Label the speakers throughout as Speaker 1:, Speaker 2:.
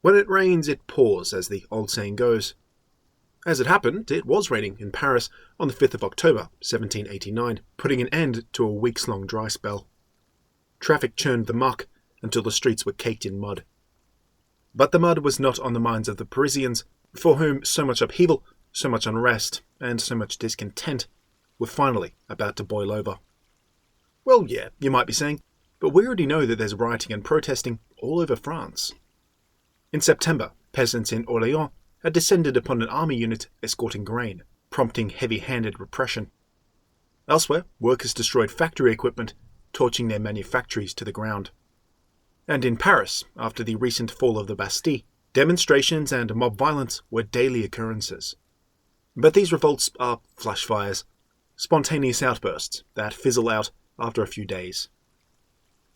Speaker 1: When it rains, it pours, as the old saying goes. As it happened, it was raining in Paris on the 5th of October, 1789, putting an end to a weeks-long dry spell. Traffic churned the muck until the streets were caked in mud. But the mud was not on the minds of the Parisians, for whom so much upheaval, so much unrest, and so much discontent were finally about to boil over. Well, yeah, you might be saying, but we already know that there's rioting and protesting all over France. In September, peasants in Orléans had descended upon an army unit escorting grain, prompting heavy-handed repression. Elsewhere, workers destroyed factory equipment, torching their manufactories to the ground. And in Paris, after the recent fall of the Bastille, demonstrations and mob violence were daily occurrences. But these revolts are flash fires, spontaneous outbursts that fizzle out after a few days.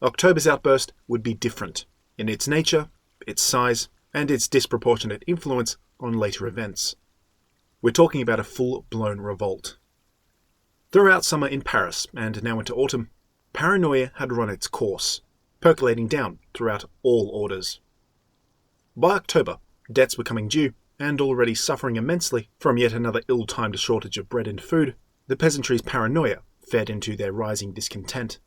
Speaker 1: October's outburst would be different in its nature, its size, and its disproportionate influence on later events. We're talking about a full-blown revolt. Throughout summer in Paris, and now into autumn, paranoia had run its course, percolating down throughout all orders. By October, debts were coming due, and already suffering immensely from yet another ill-timed shortage of bread and food, the peasantry's paranoia fed into their rising discontent.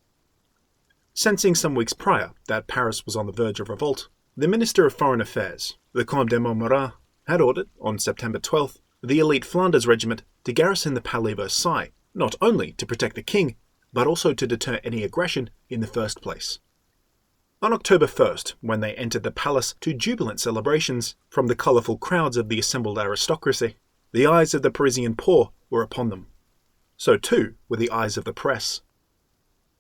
Speaker 1: Sensing some weeks prior that Paris was on the verge of revolt, the Minister of Foreign Affairs, the Comte de Montmorin, had ordered, on September 12th, the elite Flanders regiment to garrison the Palais Versailles, not only to protect the king, but also to deter any aggression in the first place. On October 1st, when they entered the palace to jubilant celebrations from the colourful crowds of the assembled aristocracy, the eyes of the Parisian poor were upon them. So too were the eyes of the press.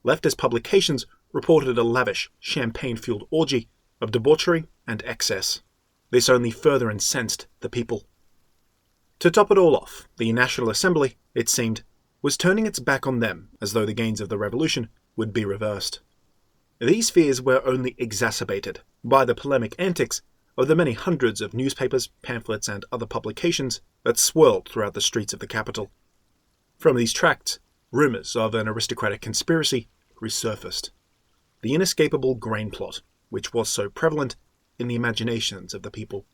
Speaker 1: Leftist publications reported a lavish, champagne-fueled orgy of debauchery and excess. This only further incensed the people. To top it all off, the National Assembly, it seemed, was turning its back on them as though the gains of the revolution would be reversed. These fears were only exacerbated by the polemic antics of the many hundreds of newspapers, pamphlets, and other publications that swirled throughout the streets of the capital. From these tracts, rumours of an aristocratic conspiracy resurfaced. The inescapable grain plot, which was so prevalent in the imaginations of the people.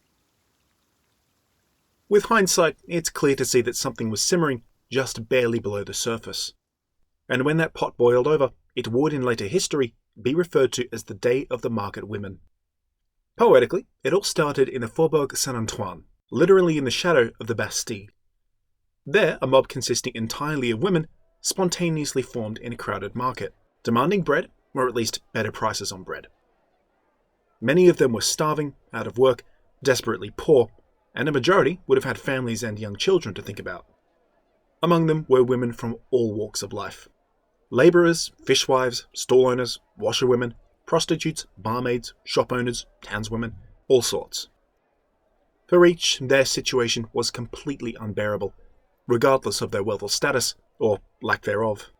Speaker 1: With hindsight, it's clear to see that something was simmering just barely below the surface. And when that pot boiled over, it would in later history be referred to as the Day of the Market Women. Poetically, it all started in the Faubourg Saint-Antoine, literally in the shadow of the Bastille. There, a mob consisting entirely of women spontaneously formed in a crowded market, demanding bread, or at least better prices on bread. Many of them were starving, out of work, desperately poor, and a majority would have had families and young children to think about. Among them were women from all walks of life. Labourers, fishwives, stall owners, washerwomen, prostitutes, barmaids, shop owners, townswomen, all sorts. For each, their situation was completely unbearable, regardless of their wealth or status, or lack thereof.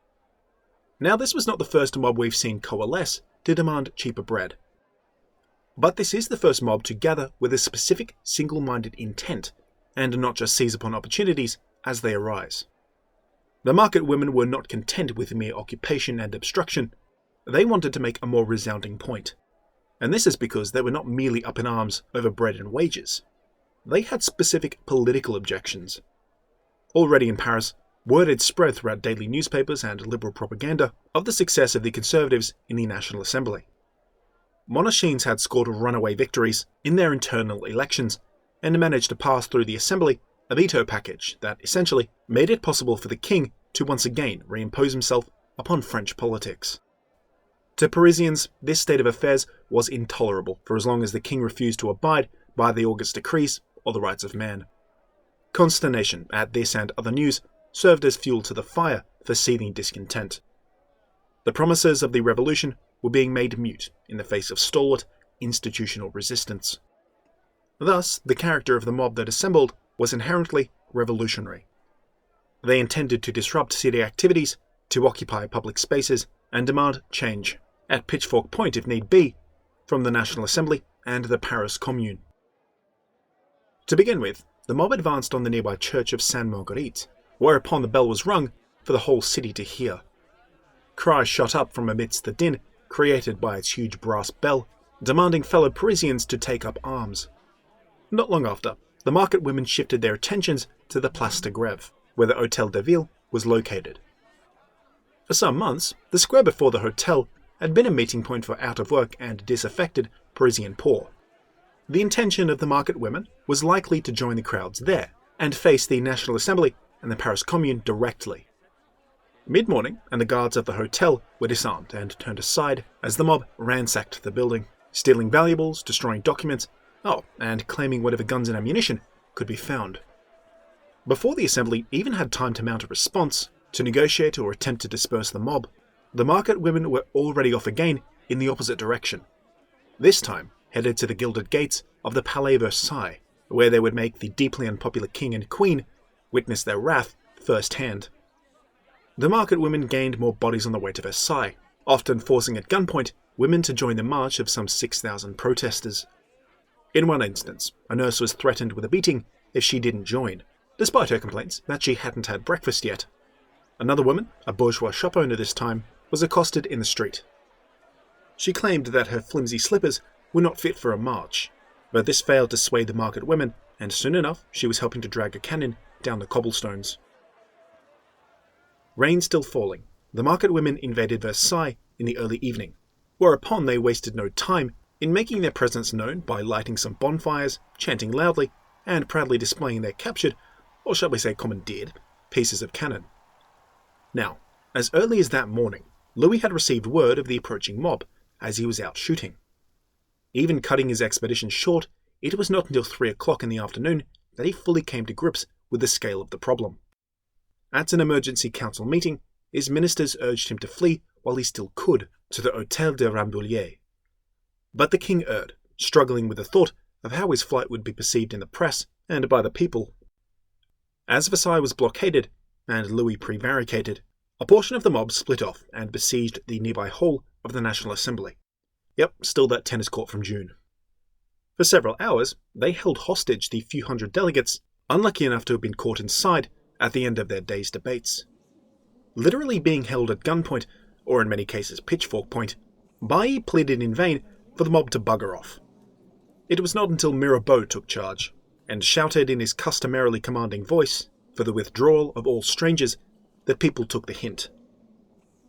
Speaker 1: Now, this was not the first mob we've seen coalesce to demand cheaper bread. But this is the first mob to gather with a specific, single-minded intent, and not just seize upon opportunities as they arise. The market women were not content with mere occupation and obstruction. They wanted to make a more resounding point. And this is because they were not merely up in arms over bread and wages. They had specific political objections. Already in Paris, word had spread throughout daily newspapers and liberal propaganda of the success of the Conservatives in the National Assembly. Monarchines had scored runaway victories in their internal elections and managed to pass through the Assembly a veto package that essentially made it possible for the king to once again reimpose himself upon French politics. To Parisians, this state of affairs was intolerable for as long as the king refused to abide by the August decrees or the rights of man. Consternation at this and other news served as fuel to the fire for seething discontent. The promises of the revolution were being made mute in the face of stalwart institutional resistance. Thus, the character of the mob that assembled was inherently revolutionary. They intended to disrupt city activities, to occupy public spaces, and demand change, at pitchfork point if need be, from the National Assembly and the Paris Commune. To begin with, the mob advanced on the nearby church of Sainte-Marguerite, whereupon the bell was rung for the whole city to hear. Cries shot up from amidst the din created by its huge brass bell, demanding fellow Parisians to take up arms. Not long after, the market women shifted their attentions to the Place de Grève, where the Hôtel de Ville was located. For some months, the square before the hotel had been a meeting point for out-of-work and disaffected Parisian poor. The intention of the market women was likely to join the crowds there and face the National Assembly and the Paris Commune directly. Mid-morning, and the guards of the hotel were disarmed and turned aside as the mob ransacked the building, stealing valuables, destroying documents, and claiming whatever guns and ammunition could be found. Before the assembly even had time to mount a response, to negotiate or attempt to disperse the mob, the market women were already off again in the opposite direction. This time, headed to the gilded gates of the Palais Versailles, where they would make the deeply unpopular king and queen witness their wrath firsthand. The market women gained more bodies on the way to Versailles, often forcing at gunpoint women to join the march of some 6,000 protesters. In one instance, a nurse was threatened with a beating if she didn't join, despite her complaints that she hadn't had breakfast yet. Another woman, a bourgeois shop owner this time, was accosted in the street. She claimed that her flimsy slippers were not fit for a march, but this failed to sway the market women, and soon enough she was helping to drag a cannon down the cobblestones. Rain still falling, the market women invaded Versailles in the early evening, whereupon they wasted no time in making their presence known by lighting some bonfires, chanting loudly, and proudly displaying their captured, or shall we say commandeered, pieces of cannon. Now, as early as that morning, Louis had received word of the approaching mob as he was out shooting. Even cutting his expedition short, it was not until 3 o'clock in the afternoon that he fully came to grips with the scale of the problem. At an emergency council meeting, his ministers urged him to flee while he still could to the Hôtel de Rambouillet. But the king erred, struggling with the thought of how his flight would be perceived in the press and by the people. As Versailles was blockaded, and Louis prevaricated, a portion of the mob split off and besieged the nearby hall of the National Assembly. Yep, still that tennis court from June. For several hours, they held hostage the few hundred delegates, unlucky enough to have been caught inside at the end of their day's debates. Literally being held at gunpoint, or in many cases pitchfork point, Bailly pleaded in vain for the mob to bugger off. It was not until Mirabeau took charge, and shouted in his customarily commanding voice for the withdrawal of all strangers, that people took the hint.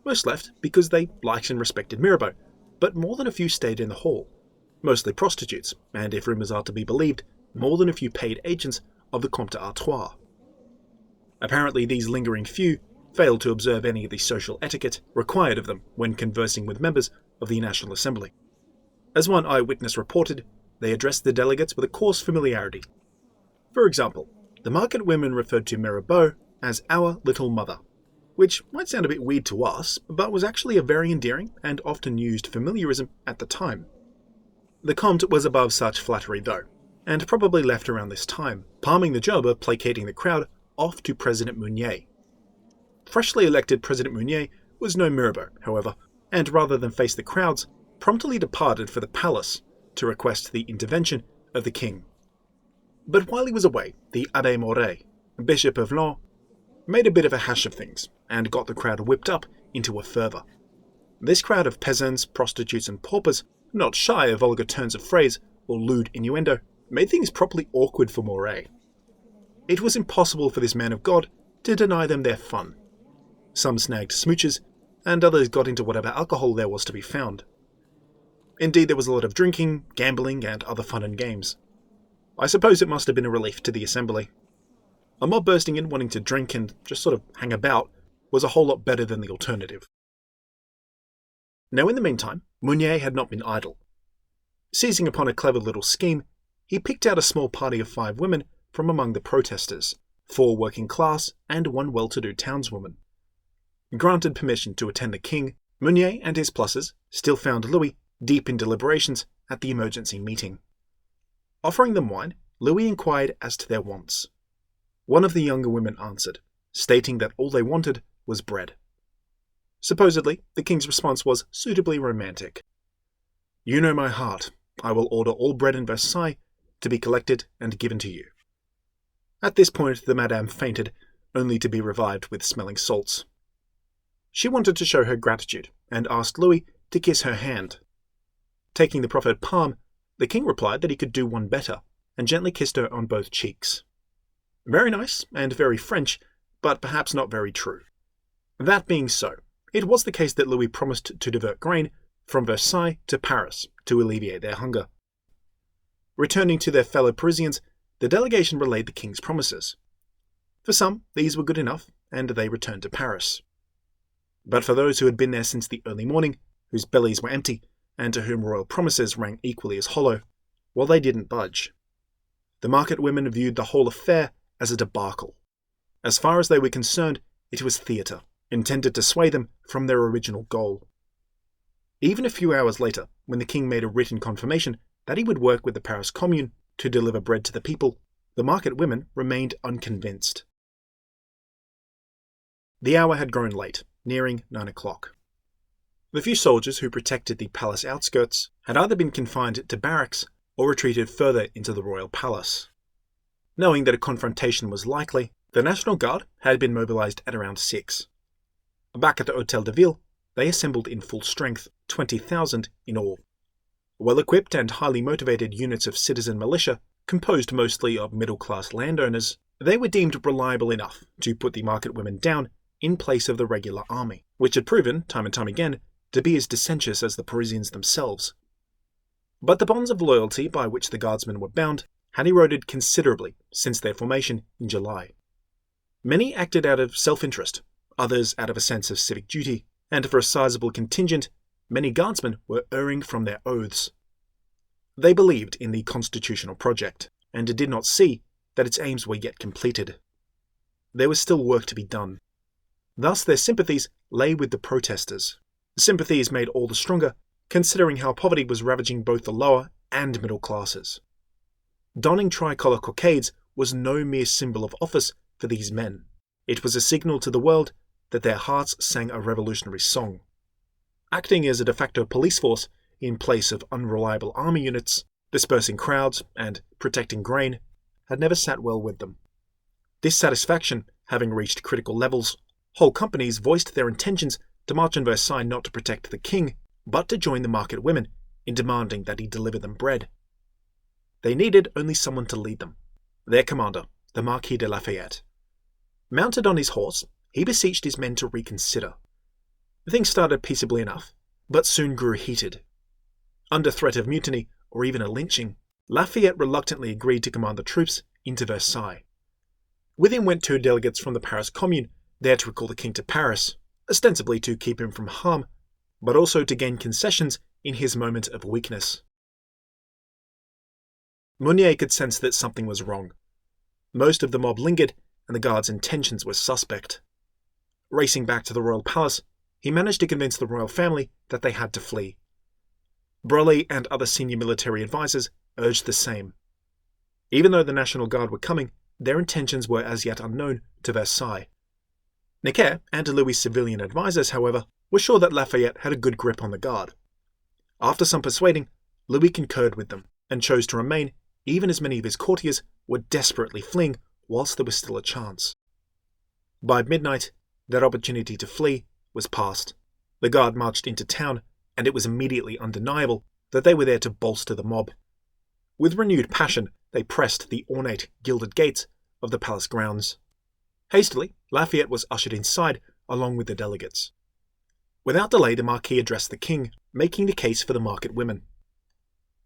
Speaker 1: Most left because they liked and respected Mirabeau, but more than a few stayed in the hall, mostly prostitutes, and if rumours are to be believed, more than a few paid agents of the Comte d'Artois. Apparently these lingering few failed to observe any of the social etiquette required of them when conversing with members of the National Assembly. As one eyewitness reported, they addressed the delegates with a coarse familiarity. For example, the market women referred to Mirabeau as our little mother, which might sound a bit weird to us, but was actually a very endearing and often used familiarism at the time. The Comte was above such flattery though, and probably left around this time, palming the job of placating the crowd off to President Mounier. Freshly elected President Mounier was no Mirabeau, however, and rather than face the crowds, promptly departed for the palace to request the intervention of the king. But while he was away, the Abbé Mouret, Bishop of Laon, made a bit of a hash of things and got the crowd whipped up into a fervour. This crowd of peasants, prostitutes and paupers, not shy of vulgar turns of phrase or lewd innuendo, made things properly awkward for Mouret. It was impossible for this man of God to deny them their fun. Some snagged smooches, and others got into whatever alcohol there was to be found. Indeed, there was a lot of drinking, gambling, and other fun and games. I suppose it must have been a relief to the assembly. A mob bursting in wanting to drink and just sort of hang about was a whole lot better than the alternative. Now in the meantime, Mounier had not been idle. Seizing upon a clever little scheme, he picked out a small party of 5 women from among the protesters, 4 working class and 1 well-to-do townswoman. Granted permission to attend the king, Mounier and his pluses still found Louis deep in deliberations at the emergency meeting. Offering them wine, Louis inquired as to their wants. One of the younger women answered, stating that all they wanted was bread. Supposedly, the king's response was suitably romantic. "You know my heart. I will order all bread in Versailles to be collected and given to you." At this point, the madame fainted, only to be revived with smelling salts. She wanted to show her gratitude and asked Louis to kiss her hand. Taking the proffered palm, the king replied that he could do one better, and gently kissed her on both cheeks. Very nice and very French, but perhaps not very true. That being so, it was the case that Louis promised to divert grain from Versailles to Paris to alleviate their hunger. Returning to their fellow Parisians, the delegation relayed the king's promises. For some, these were good enough, and they returned to Paris. But for those who had been there since the early morning, whose bellies were empty, and to whom royal promises rang equally as hollow, well, they didn't budge. The market women viewed the whole affair as a debacle. As far as they were concerned, it was theatre, intended to sway them from their original goal. Even a few hours later, when the king made a written confirmation that he would work with the Paris Commune to deliver bread to the people, the market women remained unconvinced. The hour had grown late, nearing 9 o'clock. The few soldiers who protected the palace outskirts had either been confined to barracks or retreated further into the royal palace. Knowing that a confrontation was likely, the National Guard had been mobilized at around 6. Back at the Hôtel de Ville, they assembled in full strength, 20,000 in all. Well-equipped and highly motivated units of citizen militia, composed mostly of middle-class landowners, they were deemed reliable enough to put the market women down in place of the regular army, which had proven, time and time again, to be as dissentious as the Parisians themselves. But the bonds of loyalty by which the guardsmen were bound had eroded considerably since their formation in July. Many acted out of self-interest, others out of a sense of civic duty, and for a sizable contingent, many guardsmen were erring from their oaths. They believed in the constitutional project, and did not see that its aims were yet completed. There was still work to be done. Thus their sympathies lay with the protesters. Sympathies made all the stronger, considering how poverty was ravaging both the lower and middle classes. Donning tricolour cockades was no mere symbol of office for these men. It was a signal to the world that their hearts sang a revolutionary song. Acting as a de facto police force in place of unreliable army units, dispersing crowds and protecting grain, had never sat well with them. Dissatisfaction having reached critical levels, whole companies voiced their intentions to march on Versailles not to protect the king, but to join the market women in demanding that he deliver them bread. They needed only someone to lead them, their commander, the Marquis de Lafayette. Mounted on his horse, he beseeched his men to reconsider. Things started peaceably enough, but soon grew heated. Under threat of mutiny or even a lynching, Lafayette reluctantly agreed to command the troops into Versailles. With him went 2 delegates from the Paris Commune, there to recall the king to Paris, ostensibly to keep him from harm, but also to gain concessions in his moment of weakness. Mounier could sense that something was wrong. Most of the mob lingered, and the guard's intentions were suspect. Racing back to the royal palace, he managed to convince the royal family that they had to flee. Broglie and other senior military advisors urged the same. Even though the National Guard were coming, their intentions were as yet unknown to Versailles. Necker and Louis' civilian advisors, however, were sure that Lafayette had a good grip on the Guard. After some persuading, Louis concurred with them and chose to remain, even as many of his courtiers were desperately fleeing whilst there was still a chance. By midnight, that opportunity to flee was past. The Guard marched into town, and it was immediately undeniable that they were there to bolster the mob. With renewed passion, they pressed the ornate, gilded gates of the palace grounds. Hastily, Lafayette was ushered inside along with the delegates. Without delay, the Marquis addressed the king, making the case for the market women.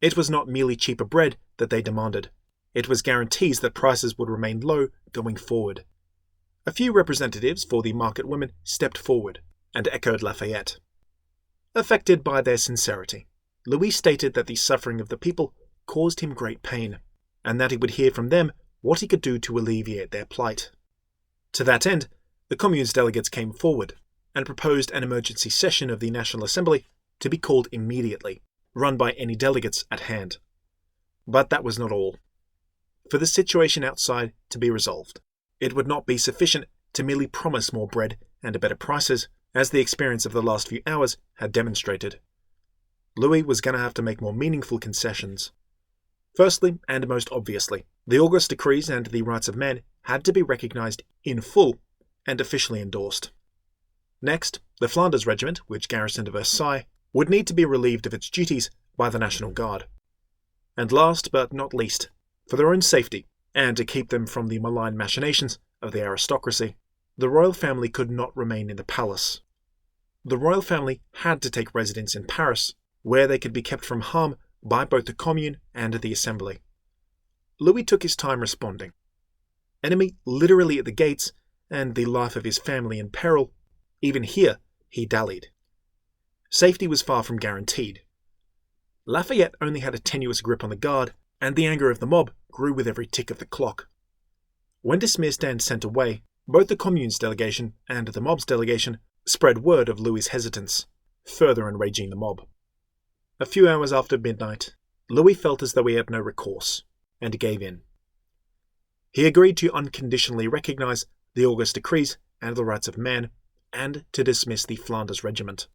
Speaker 1: It was not merely cheaper bread that they demanded. It was guarantees that prices would remain low going forward. A few representatives for the market women stepped forward and echoed Lafayette. Affected by their sincerity, Louis stated that the suffering of the people caused him great pain, and that he would hear from them what he could do to alleviate their plight. To that end, the Commune's delegates came forward and proposed an emergency session of the National Assembly to be called immediately, run by any delegates at hand. But that was not all. For the situation outside to be resolved, it would not be sufficient to merely promise more bread and better prices, as the experience of the last few hours had demonstrated. Louis was going to have to make more meaningful concessions. Firstly, and most obviously, the August decrees and the rights of man had to be recognized in full and officially endorsed. Next, the Flanders Regiment, which garrisoned Versailles, would need to be relieved of its duties by the National Guard. And last but not least, for their own safety, and to keep them from the malign machinations of the aristocracy, the royal family could not remain in the palace. The royal family had to take residence in Paris, where they could be kept from harm by both the Commune and the Assembly. Louis took his time responding. Enemy literally at the gates, and the life of his family in peril. Even here, he dallied. Safety was far from guaranteed. Lafayette only had a tenuous grip on the guard, and the anger of the mob grew with every tick of the clock. When dismissed and sent away, both the Commune's delegation and the mob's delegation spread word of Louis's hesitance, further enraging the mob. A few hours after midnight, Louis felt as though he had no recourse, and gave in. He agreed to unconditionally recognize the August decrees and the rights of man, and to dismiss the Flanders Regiment.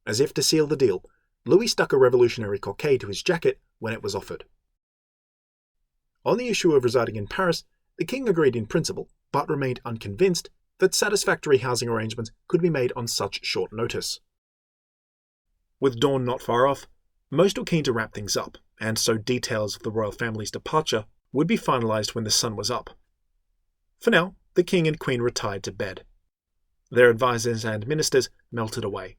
Speaker 1: As if to seal the deal, Louis stuck a revolutionary cockade to his jacket when it was offered. On the issue of residing in Paris, the king agreed in principle, but remained unconvinced that satisfactory housing arrangements could be made on such short notice. With dawn not far off, most were keen to wrap things up, and so details of the royal family's departure would be finalised when the sun was up. For now, the king and queen retired to bed. Their advisers and ministers melted away.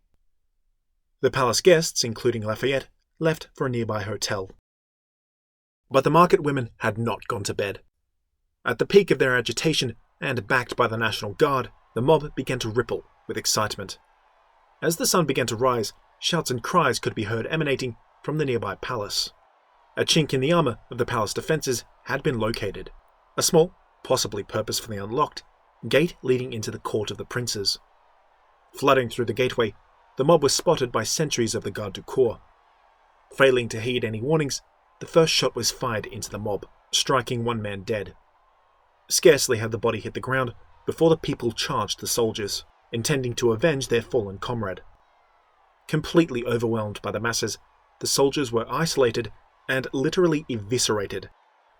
Speaker 1: The palace guests, including Lafayette, left for a nearby hotel. But the market women had not gone to bed. At the peak of their agitation, and backed by the National Guard, the mob began to ripple with excitement. As the sun began to rise, shouts and cries could be heard emanating from the nearby palace. A chink in the armour of the palace defences had been located, a small, possibly purposefully unlocked, gate leading into the court of the princes. Flooding through the gateway, the mob was spotted by sentries of the Garde du Corps. Failing to heed any warnings, the first shot was fired into the mob, striking one man dead. Scarcely had the body hit the ground before the people charged the soldiers, intending to avenge their fallen comrade. Completely overwhelmed by the masses, the soldiers were isolated and literally eviscerated,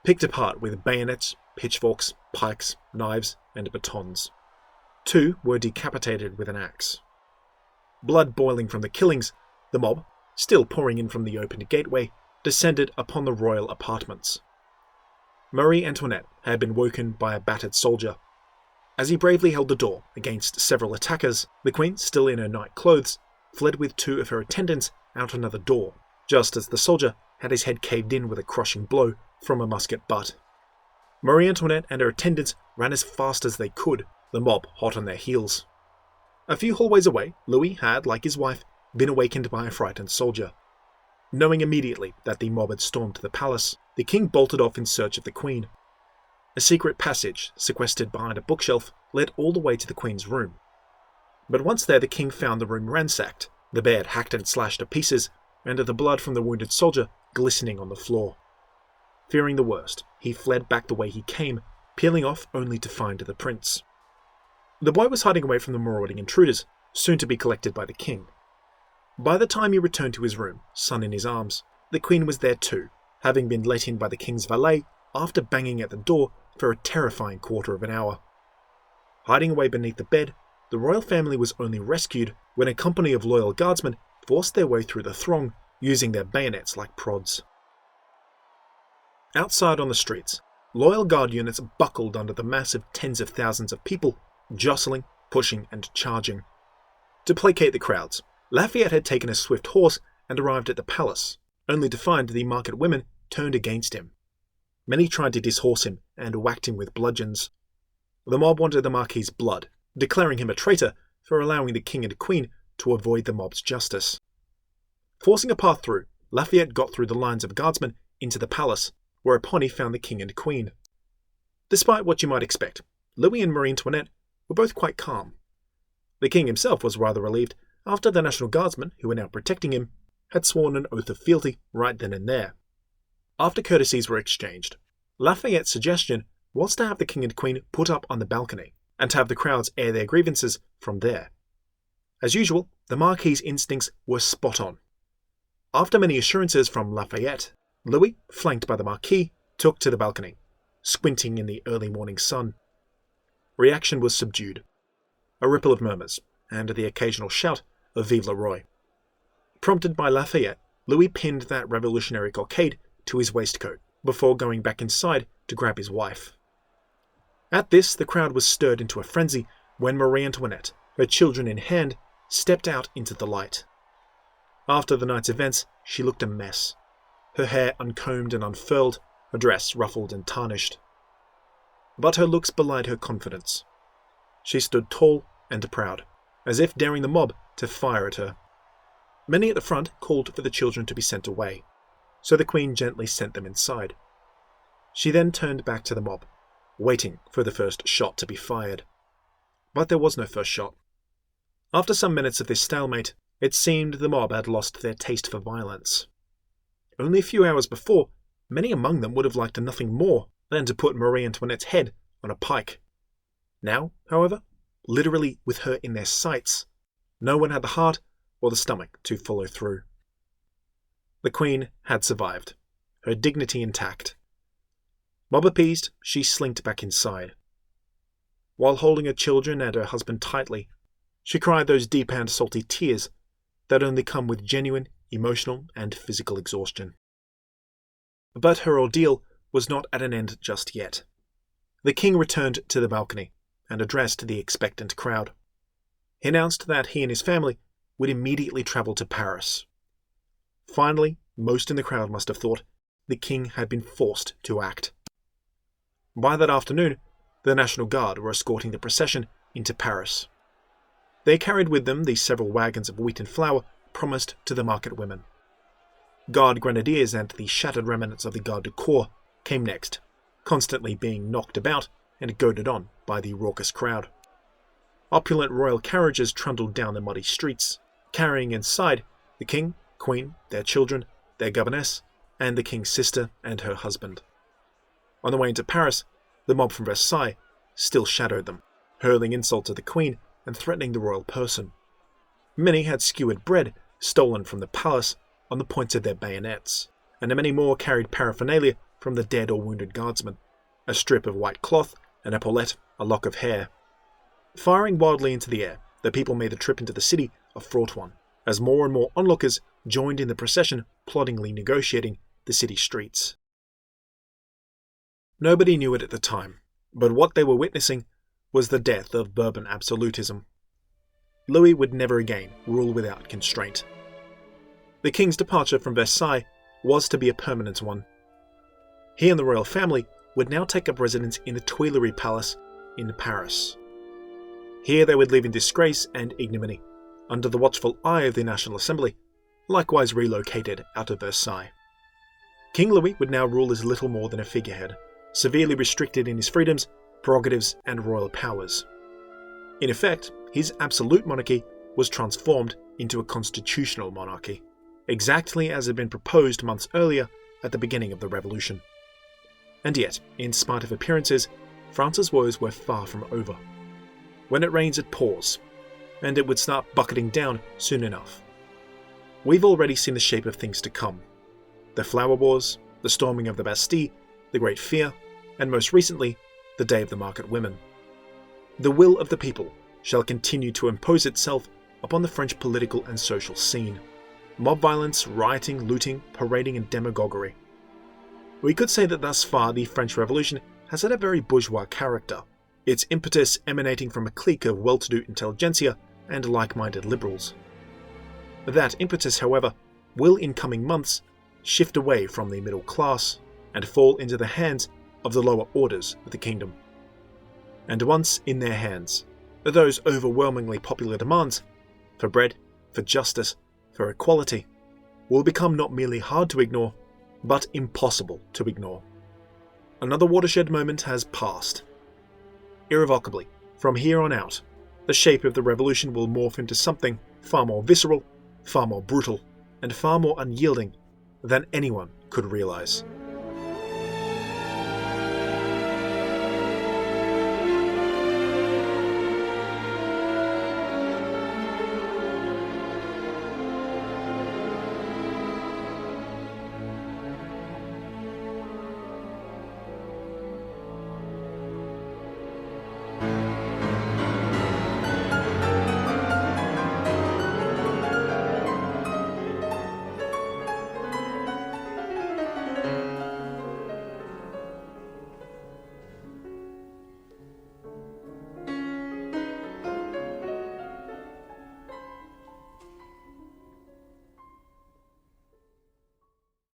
Speaker 1: picked apart with bayonets, pitchforks, pikes, knives, and batons. 2 were decapitated with an axe. Blood boiling from the killings, the mob, still pouring in from the opened gateway, descended upon the royal apartments. Marie Antoinette had been woken by a battered soldier. As he bravely held the door against several attackers, the queen, still in her night clothes, fled with 2 of her attendants out another door, just as the soldier had his head caved in with a crushing blow from a musket butt. Marie Antoinette and her attendants ran as fast as they could, the mob hot on their heels. A few hallways away, Louis had, like his wife, been awakened by a frightened soldier. Knowing immediately that the mob had stormed the palace, the king bolted off in search of the queen. A secret passage, sequestered behind a bookshelf, led all the way to the queen's room. But once there, the king found the room ransacked, the bed hacked and slashed to pieces, and the blood from the wounded soldier glistening on the floor. Fearing the worst, he fled back the way he came, peeling off only to find the prince. The boy was hiding away from the marauding intruders, soon to be collected by the king. By the time he returned to his room, son in his arms, the queen was there too, having been let in by the king's valet after banging at the door for a terrifying quarter of an hour. Hiding away beneath the bed, the royal family was only rescued when a company of loyal guardsmen forced their way through the throng, using their bayonets like prods. Outside on the streets, loyal guard units buckled under the mass of tens of thousands of people, jostling, pushing, and charging. To placate the crowds, Lafayette had taken a swift horse and arrived at the palace, only to find the market women turned against him. Many tried to dishorse him and whacked him with bludgeons. The mob wanted the Marquis's blood, declaring him a traitor for allowing the king and queen to avoid the mob's justice. Forcing a path through, Lafayette got through the lines of guardsmen into the palace, whereupon he found the king and queen. Despite what you might expect, Louis and Marie Antoinette were both quite calm. The king himself was rather relieved after the National Guardsmen, who were now protecting him, had sworn an oath of fealty right then and there. After courtesies were exchanged, Lafayette's suggestion was to have the king and queen put up on the balcony, and to have the crowds air their grievances from there. As usual, the Marquis's instincts were spot on. After many assurances from Lafayette, Louis, flanked by the Marquis, took to the balcony, squinting in the early morning sun. Reaction was subdued. A ripple of murmurs, and the occasional shout of Vive le Roi. Prompted by Lafayette, Louis pinned that revolutionary cockade to his waistcoat before going back inside to grab his wife. At this, the crowd was stirred into a frenzy when Marie Antoinette, her children in hand, stepped out into the light. After the night's events, she looked a mess. Her hair uncombed and unfurled, her dress ruffled and tarnished. But her looks belied her confidence. She stood tall and proud, as if daring the mob to fire at her. Many at the front called for the children to be sent away, so the Queen gently sent them inside. She then turned back to the mob, waiting for the first shot to be fired. But there was no first shot. After some minutes of this stalemate, it seemed the mob had lost their taste for violence. Only a few hours before, many among them would have liked nothing more than to put Marie Antoinette's head on a pike. Now, however, literally with her in their sights, no one had the heart or the stomach to follow through. The Queen had survived, her dignity intact. Mob appeased, she slinked back inside. While holding her children and her husband tightly, she cried those deep and salty tears that only come with genuine emotional and physical exhaustion. But her ordeal was not at an end just yet. The King returned to the balcony and addressed the expectant crowd. He announced that he and his family would immediately travel to Paris. Finally, most in the crowd must have thought the King had been forced to act. By that afternoon, the National Guard were escorting the procession into Paris. They carried with them the several wagons of wheat and flour promised to the market women. Guard grenadiers and the shattered remnants of the Garde du Corps came next, constantly being knocked about and goaded on by the raucous crowd. Opulent royal carriages trundled down the muddy streets, carrying inside the King, Queen, their children, their governess, and the King's sister and her husband. On the way into Paris, the mob from Versailles still shadowed them, hurling insults at the Queen and threatening the royal person. Many had skewered bread stolen from the palace on the points of their bayonets, and many more carried paraphernalia from the dead or wounded guardsmen, a strip of white cloth, an epaulette, a lock of hair. Firing wildly into the air, the people made the trip into the city a fraught one, as more and more onlookers joined in the procession, ploddingly negotiating the city streets. Nobody knew it at the time, but what they were witnessing was the death of Bourbon absolutism. Louis would never again rule without constraint. The King's departure from Versailles was to be a permanent one. He and the royal family would now take up residence in the Tuileries Palace in Paris. Here they would live in disgrace and ignominy, under the watchful eye of the National Assembly, likewise relocated out of Versailles. King Louis would now rule as little more than a figurehead, severely restricted in his freedoms, prerogatives, and royal powers. In effect, his absolute monarchy was transformed into a constitutional monarchy, exactly as had been proposed months earlier at the beginning of the Revolution. And yet, in spite of appearances, France's woes were far from over. When it rains it pours, and it would start bucketing down soon enough. We've already seen the shape of things to come. The Flower Wars, the storming of the Bastille, the Great Fear, and most recently, the Day of the Market Women. The will of the people shall continue to impose itself upon the French political and social scene. Mob violence, rioting, looting, parading, and demagoguery. We could say that thus far the French Revolution has had a very bourgeois character, its impetus emanating from a clique of well-to-do intelligentsia and like-minded liberals. That impetus, however, will in coming months shift away from the middle class and fall into the hands of the lower orders of the kingdom. And once in their hands, those overwhelmingly popular demands for bread, for justice, for equality will become not merely hard to ignore, but impossible to ignore. Another watershed moment has passed. Irrevocably, from here on out, the shape of the revolution will morph into something far more visceral, far more brutal, and far more unyielding than anyone could realize.